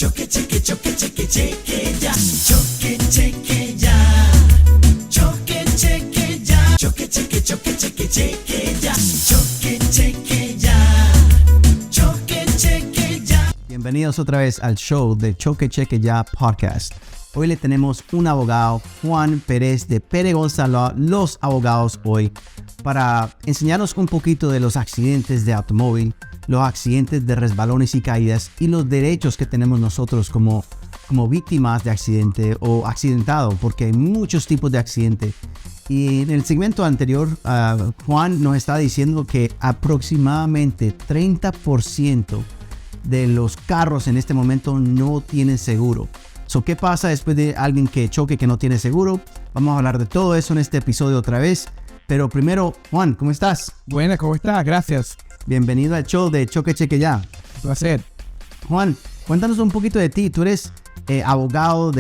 Choque, cheque, choque, cheque, cheque ya. Choque, cheque ya. Choque, cheque ya. Choque, cheque, choque, cheque, cheque ya. Choque, cheque ya. Choque, cheque ya. Bienvenidos otra vez al show de Choque Cheque Ya Podcast. Hoy le tenemos un abogado, Juan Pérez de Pérez González, los abogados hoy, para enseñarnos un poquito de los accidentes de automóvil, los accidentes de resbalones y caídas y los derechos que tenemos nosotros como víctimas de accidente o accidentado, porque hay muchos tipos de accidente. Y en el segmento anterior, Juan nos está diciendo que aproximadamente 30% de los carros en este momento no tienen seguro. ¿Qué pasa después de alguien que choque que no tiene seguro? Vamos a hablar de todo eso en este episodio otra vez. Pero primero, Juan, ¿cómo estás? Buena, ¿cómo estás? Gracias. Bienvenido al show de Choque Cheque Ya. Un placer. Juan, cuéntanos un poquito de ti. Tú eres abogado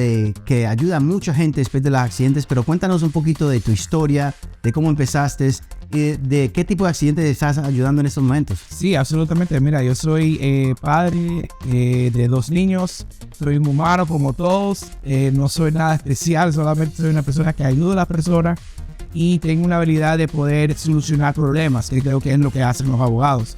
que ayuda a mucha gente después de los accidentes, pero cuéntanos un poquito de tu historia, de cómo empezaste, de qué tipo de accidentes estás ayudando en estos momentos. Sí, absolutamente. Mira, yo soy padre de 2 niños. Soy un humano como todos. No soy nada especial, solamente soy una persona que ayuda a la persona y tengo una habilidad de poder solucionar problemas, que creo que es lo que hacen los abogados.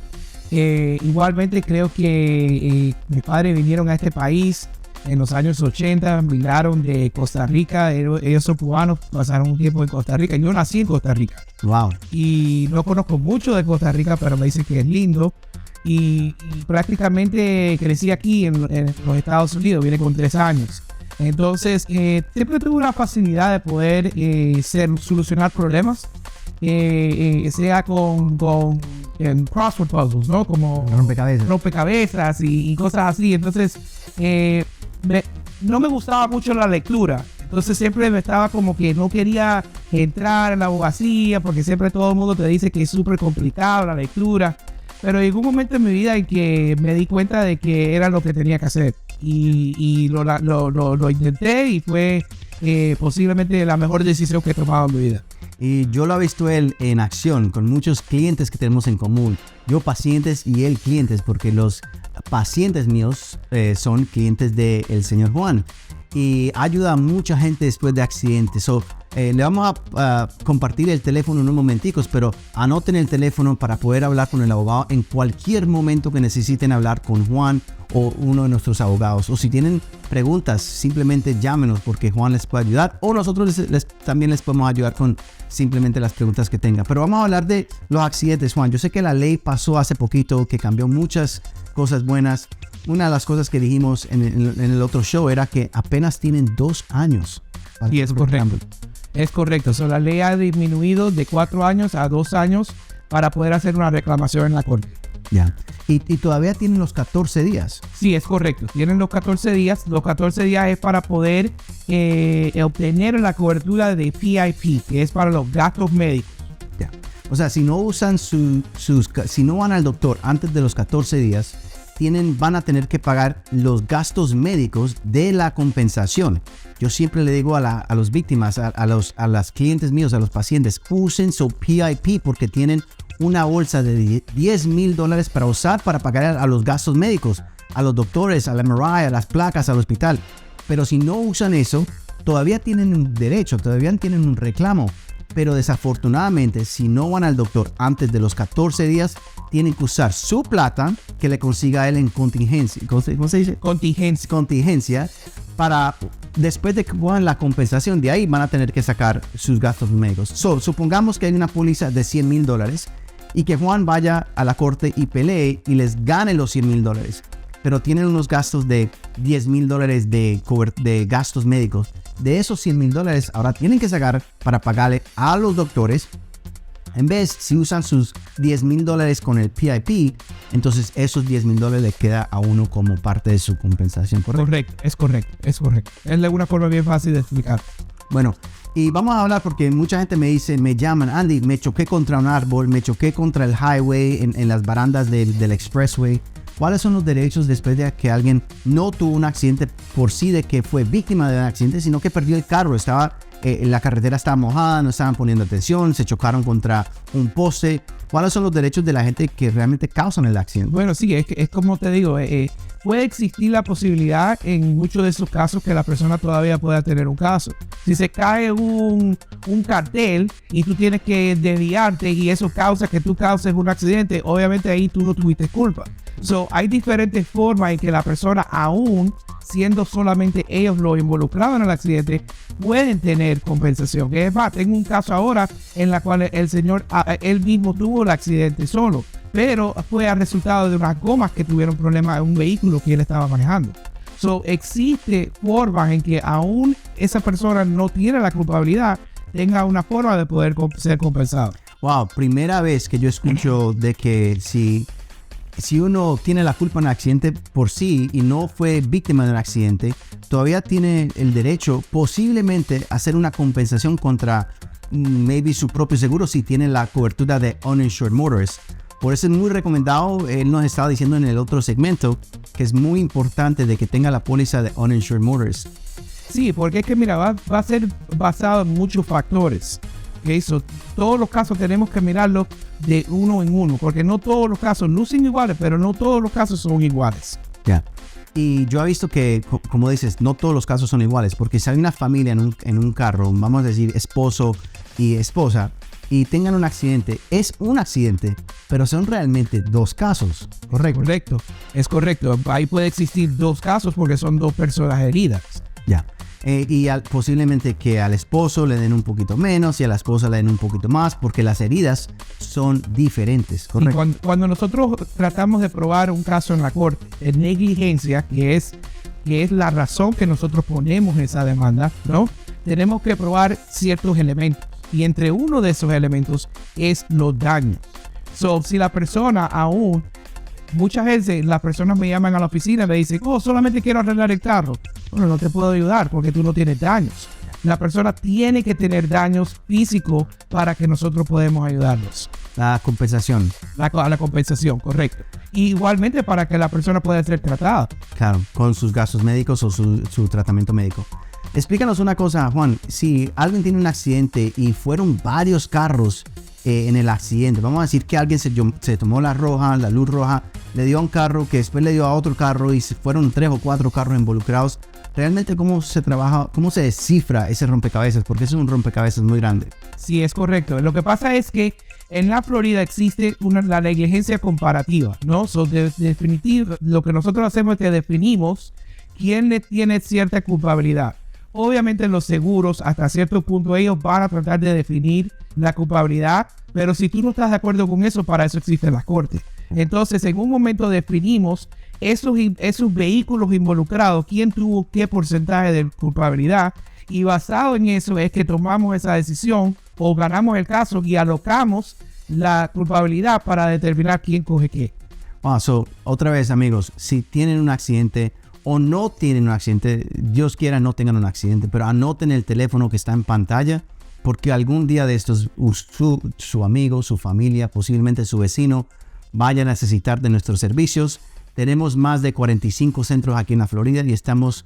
Igualmente creo que mis padres vinieron a este país en los años 80, migraron de Costa Rica. Ellos son cubanos, pasaron un tiempo en Costa Rica. Yo nací en Costa Rica. Wow. Y no conozco mucho de Costa Rica, pero me dicen que es lindo. Y prácticamente crecí aquí en los Estados Unidos, vine con 3 años. Entonces, siempre tuve una facilidad de poder solucionar problemas, sea con crossword puzzles, ¿no? Como rompecabezas y cosas así. Entonces, no me gustaba mucho la lectura. Entonces siempre me estaba como que no quería entrar en la abogacía porque siempre todo el mundo te dice que es súper complicado la lectura. Pero llegó un momento en mi vida en que me di cuenta de que era lo que tenía que hacer. Y lo intenté y fue posiblemente la mejor decisión que he tomado en mi vida. Y yo lo he visto él en acción con muchos clientes que tenemos en común. Yo pacientes y él clientes, porque los pacientes míos son clientes del señor Juan. Y ayuda a mucha gente después de accidentes. Le vamos a compartir el teléfono en unos momenticos, pero anoten el teléfono para poder hablar con el abogado en cualquier momento que necesiten hablar con Juan o uno de nuestros abogados. O si tienen preguntas, simplemente llámenos porque Juan les puede ayudar, o nosotros también les podemos ayudar con simplemente las preguntas que tengan. Pero vamos a hablar de los accidentes, Juan. Yo sé que la ley pasó hace poquito, que cambió muchas cosas buenas. Una de las cosas que dijimos en el otro show era que apenas tienen 2 años. Y es correcto. Es correcto. La ley ha disminuido de 4 años a 2 años para poder hacer una reclamación en la corte. Ya. Y todavía tienen los 14 días. Sí, es correcto. Tienen los 14 días. Los 14 días es para poder obtener la cobertura de PIP, que es para los gastos médicos. Ya. O sea, si no usan si no van al doctor antes de los 14 días, van a tener que pagar los gastos médicos de la compensación. Yo siempre le digo a las víctimas, a las clientes míos, a los pacientes, usen su PIP porque tienen una bolsa de $10,000 para usar para pagar a los gastos médicos, a los doctores, a la MRI, a las placas, al hospital. Pero si no usan eso, todavía tienen un derecho, todavía tienen un reclamo. Pero desafortunadamente, si no van al doctor antes de los 14 días, tienen que usar su plata que le consiga a él en contingencia. ¿Cómo se dice? Contingencia. Para después de que pongan la compensación, de ahí van a tener que sacar sus gastos médicos. Supongamos que hay una póliza de $100,000 y que Juan vaya a la corte y pelee y les gane los $100,000. Pero tienen unos gastos de $10,000 de gastos médicos. De esos $100,000 ahora tienen que sacar para pagarle a los doctores. En vez, si usan sus $10,000 con el PIP, entonces esos $10,000 le queda a uno como parte de su compensación, ¿correcto? Es correcto. Es de una forma bien fácil de explicar. Bueno, y vamos a hablar porque mucha gente me llaman, Andy, me choqué contra un árbol, me choqué contra el highway, en las barandas del expressway. ¿Cuáles son los derechos después de que alguien no tuvo un accidente por sí de que fue víctima de un accidente, sino que perdió el carro, estaba la carretera estaba mojada, no estaban poniendo atención, se chocaron contra un poste. ¿Cuáles son los derechos de la gente que realmente causan el accidente? Bueno, sí, es como te digo, puede existir la posibilidad en muchos de esos casos que la persona todavía pueda tener un caso. Si se cae un cartel y tú tienes que desviarte y eso causa que tú causes un accidente, obviamente ahí tú no tuviste culpa. So, hay diferentes formas en que la persona, aún siendo solamente ellos los involucrados en el accidente, pueden tener compensación. Es más, tengo un caso ahora en la cual el señor, él mismo tuvo el accidente solo, pero fue al resultado de unas gomas que tuvieron problemas en un vehículo que él estaba manejando. So, existe formas en que aún esa persona no tiene la culpabilidad, tenga una forma de poder ser compensado. Wow, primera vez que yo escucho de que si uno tiene la culpa en un accidente por sí y no fue víctima de un accidente, todavía tiene el derecho posiblemente a hacer una compensación contra maybe su propio seguro si tiene la cobertura de uninsured motorist. Por eso es muy recomendado, él nos estaba diciendo en el otro segmento que es muy importante de que tenga la póliza de uninsured motorist. Sí, porque es que mira, va a ser basado en muchos factores. Okay, so, todos los casos tenemos que mirarlos de uno en uno, porque no todos los casos lucen iguales, pero no todos los casos son iguales. Ya. Y yo he visto que, como dices, no todos los casos son iguales, porque si hay una familia en un carro, vamos a decir esposo y esposa, y tengan un accidente, es un accidente, pero son realmente dos casos, ¿correcto? Correcto, es correcto. Ahí puede existir dos casos porque son dos personas heridas. Ya. Posiblemente que al esposo le den un poquito menos y a la esposa le den un poquito más, porque las heridas son diferentes, ¿correcto? Cuando nosotros tratamos de probar un caso en la corte de negligencia, que es la razón que nosotros ponemos esa demanda, ¿no? Tenemos que probar ciertos elementos, y entre uno de esos elementos es los daños. So, si la persona aún, muchas veces las personas me llaman a la oficina y me dicen, solamente quiero arreglar el carro. Bueno, no te puedo ayudar porque tú no tienes daños. La persona tiene que tener daños físicos para que nosotros podamos ayudarlos. La compensación. La compensación, correcto. Y igualmente para que la persona pueda ser tratada. Claro, con sus gastos médicos o su tratamiento médico. Explícanos una cosa, Juan. Si alguien tiene un accidente y fueron varios carros en el accidente, vamos a decir que alguien se tomó la luz roja, le dio a un carro que después le dio a otro carro y fueron 3 o 4 carros involucrados. Realmente, ¿cómo se trabaja, cómo se descifra ese rompecabezas? Porque es un rompecabezas muy grande. Sí, es correcto. Lo que pasa es que en la Florida existe la negligencia comparativa, ¿no? Definitivo, lo que nosotros hacemos es que definimos quién le tiene cierta culpabilidad. Obviamente los seguros, hasta cierto punto, ellos van a tratar de definir la culpabilidad, pero si tú no estás de acuerdo con eso, para eso existen las cortes. Entonces, en un momento definimos esos vehículos involucrados, quién tuvo qué porcentaje de culpabilidad, y basado en eso es que tomamos esa decisión o ganamos el caso y alocamos la culpabilidad para determinar quién coge qué. Otra vez, amigos, si tienen un accidente o no tienen un accidente, Dios quiera no tengan un accidente, pero anoten el teléfono que está en pantalla, porque algún día de estos su amigo, su familia, posiblemente su vecino vaya a necesitar de nuestros servicios. Tenemos más de 45 centros aquí en la Florida y estamos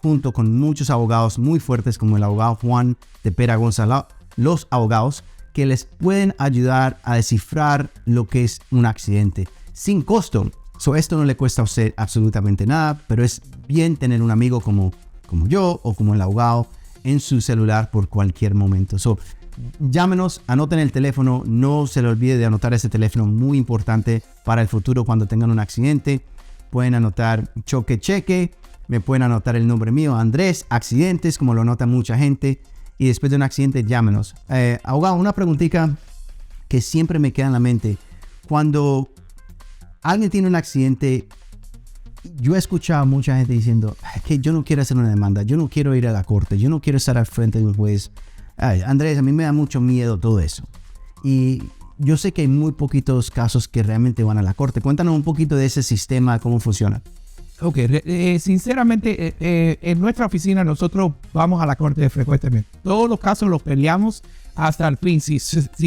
junto con muchos abogados muy fuertes como el abogado Juan de Pera González, los abogados que les pueden ayudar a descifrar lo que es un accidente sin costo. Esto no le cuesta a usted absolutamente nada, pero es bien tener un amigo como yo o como el abogado en su celular por cualquier momento. Llámenos, anoten el teléfono, no se le olvide de anotar ese teléfono, muy importante para el futuro cuando tengan un accidente. Pueden anotar choque cheque, me pueden anotar el nombre mío, Andrés, accidentes, como lo anota mucha gente, y después de un accidente llámenos. Abogado, una preguntita que siempre me queda en la mente. Cuando alguien tiene un accidente, yo he escuchado a mucha gente diciendo que yo no quiero hacer una demanda, yo no quiero ir a la corte, yo no quiero estar al frente de un juez. Andrés, a mí me da mucho miedo todo eso. Y yo sé que hay muy poquitos casos que realmente van a la corte. Cuéntanos un poquito de ese sistema, cómo funciona. Ok, sinceramente, en nuestra oficina nosotros vamos a la corte frecuentemente. Todos los casos los peleamos hasta el fin, si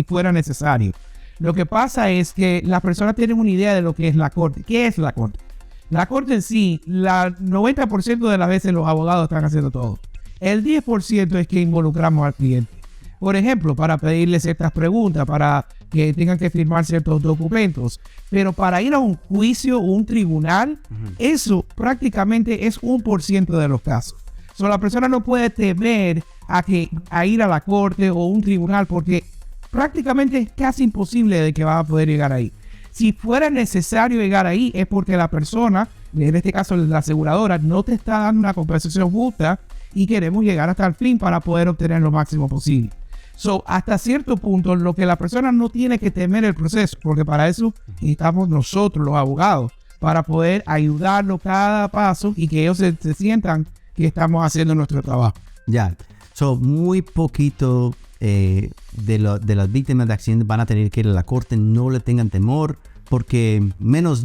fuera necesario. Lo que pasa es que las personas tienen una idea de lo que es la corte. ¿Qué es la corte? La corte en sí, la 90% de las veces los abogados están haciendo todo. El 10% es que involucramos al cliente. Por ejemplo, para pedirle ciertas preguntas, para que tengan que firmar ciertos documentos. Pero para ir a un juicio o un tribunal, eso prácticamente es 1% de los casos. So, la persona no puede temer a ir a la corte o un tribunal porque prácticamente es casi imposible de que va a poder llegar ahí. Si fuera necesario llegar ahí es porque la persona, en este caso la aseguradora, no te está dando una compensación justa y queremos llegar hasta el fin para poder obtener lo máximo posible. So, hasta cierto punto, lo que la persona no tiene que temer el proceso, porque para eso estamos nosotros, los abogados, para poder ayudarlo cada paso y que ellos se sientan que estamos haciendo nuestro trabajo. Ya, muy poquito de las víctimas de accidentes van a tener que ir a la corte, no le tengan temor, porque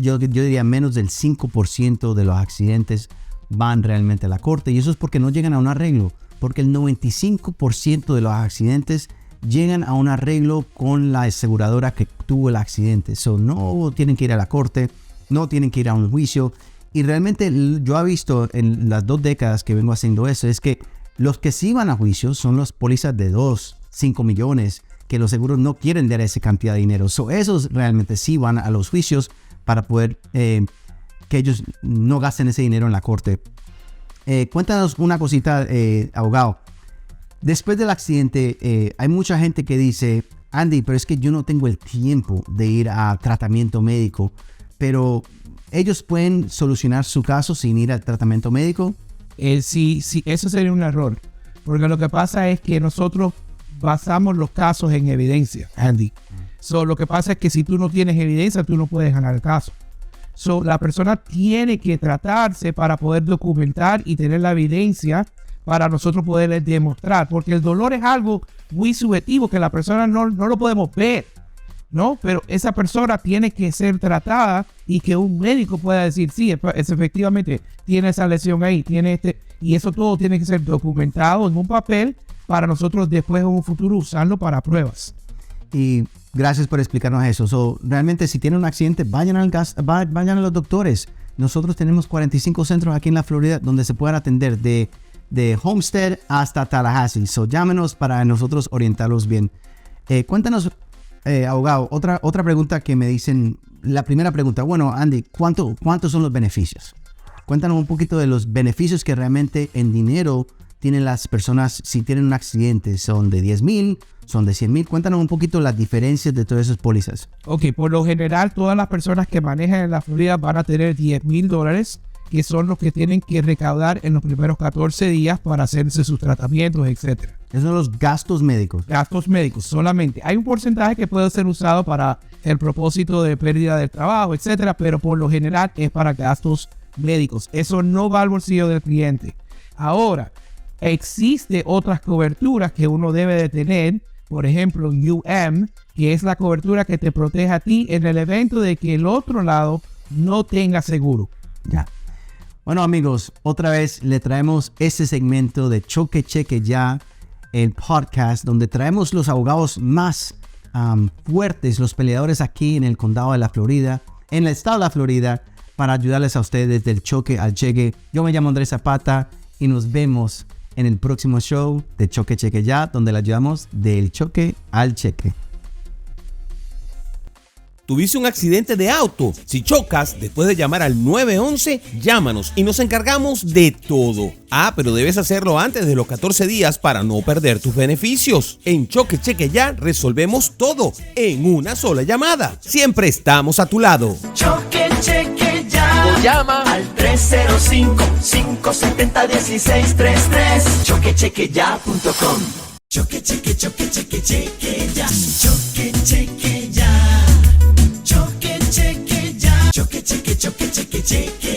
yo diría menos del 5% de los accidentes van realmente a la corte, y eso es porque no llegan a un arreglo, porque el 95% de los accidentes llegan a un arreglo con la aseguradora que tuvo el accidente. No tienen que ir a la corte, no tienen que ir a un juicio, y realmente yo he visto en las 2 décadas que vengo haciendo eso, es que los que sí van a juicio son las pólizas de 2, 5 millones, que los seguros no quieren dar esa cantidad de dinero. Esos realmente sí van a los juicios para poder que ellos no gasten ese dinero en la corte. Cuéntanos una cosita, abogado. Después del accidente, hay mucha gente que dice, Andy, pero es que yo no tengo el tiempo de ir a tratamiento médico. Pero ellos pueden solucionar su caso sin ir al tratamiento médico. Sí, eso sería un error. Porque lo que pasa es que nosotros basamos los casos en evidencia, Andy. Lo que pasa es que si tú no tienes evidencia, tú no puedes ganar el caso. La persona tiene que tratarse para poder documentar y tener la evidencia para nosotros poderles demostrar. Porque el dolor es algo muy subjetivo que la persona no lo podemos ver, ¿no? Pero esa persona tiene que ser tratada y que un médico pueda decir, sí, es efectivamente tiene esa lesión ahí, y eso todo tiene que ser documentado en un papel para nosotros después en un futuro usarlo para pruebas. Y gracias por explicarnos eso. Realmente si tienen un accidente, vayan a los doctores. Nosotros tenemos 45 centros aquí en la Florida donde se pueden atender de Homestead hasta Tallahassee. Llámenos para nosotros orientarlos bien. Cuéntanos, abogado, otra pregunta que me dicen. La primera pregunta, bueno, Andy, ¿cuántos son los beneficios? Cuéntanos un poquito de los beneficios que realmente en dinero tienen las personas si tienen un accidente. ¿Son de 10,000? ¿Son de 100,000? Cuéntanos un poquito las diferencias de todas esas pólizas. Ok, por lo general todas las personas que manejan en la Florida van a tener $10,000, que son los que tienen que recaudar en los primeros 14 días para hacerse sus tratamientos, etc. Esos son los gastos médicos. Gastos médicos solamente. Hay un porcentaje que puede ser usado para el propósito de pérdida del trabajo, etc. Pero por lo general es para gastos médicos. Eso no va al bolsillo del cliente. Ahora, existe otras coberturas que uno debe de tener. Por ejemplo, UM, que es la cobertura que te protege a ti en el evento de que el otro lado no tenga seguro. Ya. Bueno, amigos, otra vez le traemos este segmento de Choque Cheque Ya, el podcast donde traemos los abogados más fuertes, los peleadores aquí en el condado de la Florida, en el estado de la Florida, para ayudarles a ustedes del choque al cheque. Yo me llamo Andrés Zapata y nos vemos en el próximo show de Choque Cheque Ya, donde le ayudamos del choque al cheque. ¿Tuviste un accidente de auto? Si chocas, después de llamar al 911, llámanos y nos encargamos de todo. Pero debes hacerlo antes de los 14 días para no perder tus beneficios. En Choque Cheque Ya resolvemos todo en una sola llamada. Siempre estamos a tu lado. Choque Cheque Ya. O llama al 305-570-1633. Choquechequeya.com. Choque Cheque Ya. Choque Cheque Ya. Choque Cheque Ya. Choque Cheque.